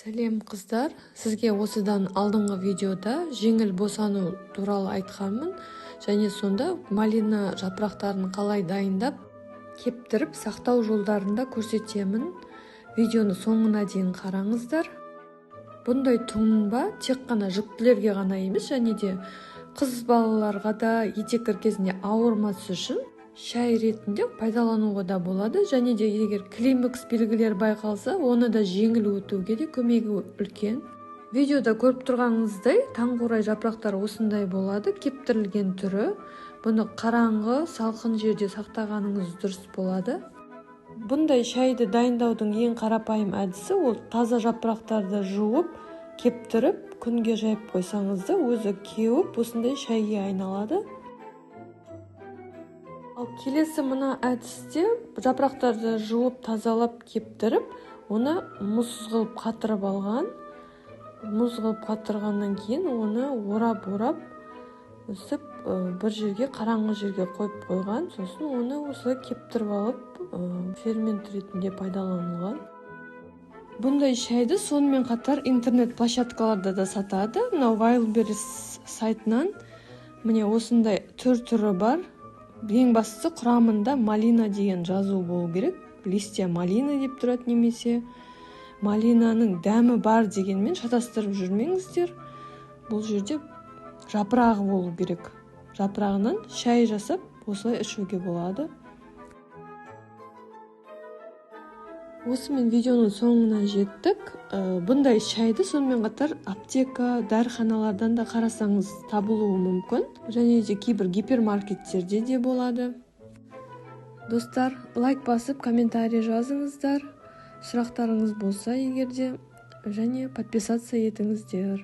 Сәлем қыздар, сізге осыдан алдыңғы видеода жеңіл босану туралы айтқанмын, және сонда малина жапырақтарын қалай дайындап, кептіріп сақтау жолдарында көрсетемін. Видеоны соңына дейін қараңыздар. Бұндай тұнба тек қана жүктілерге ғана емес, және де қыз балаларға да етек кезінде ауырмас үшін шай ретінде пайдалануға да болады, және де егер климакс белгілер байқалса, оны да жеңіл өтуге де көмегі үлкен. Видеода көріп тұрғаныңыздай, таңқурай жапырақтары осындай болады, кептірілген түрі. Бұны қараңғы, салқын жерде сақтағаныңыз дұрыс болады. Бұндай шайды дайындаудың ең қарапайым әдісі ол таза жапырақтарды жуып, кептіріп, күнге жайып қойсаңызды, өзі кеуіп, осындай шайға айналады. Ал келесі мына әдісте жапырақтарды жуып, тазалап, кептіріп, оны мұз қылып қатырып алған. Мұз қылып қатырғаннан кейін оны орап-орап өсіп бір жерге, қараңғы жерге қойып қойған. Сосын оны осылай кептіріп алып, фермент ретінде пайдаланылған. Бұндай шайды сонымен қатар интернет площадкаларда да сатады. Мынау Wildberries сайтынан міне осындай түрі бар. Ең бастысы құрамында малина деген жазу болу керек. Листья малина деп тұрады, немесе малинаның дәмі бар дегенмен шатастырып жүрмеңіздер. Бұл жерде жапырағы болу керек. Жапырағынан шай жасап, осылай ішуге болады. Осымен видеоның соңына жеттік. Бұндай шайды сонымен қатар аптека, дәріханалардан да қарасаңыз табылуы мүмкін. Және де кейбір гипермаркеттерде де болады. Достар, лайк басып, комментарий жазыңыздар. Сұрақтарыңыз болса егерде, және подписаться етіңіздер.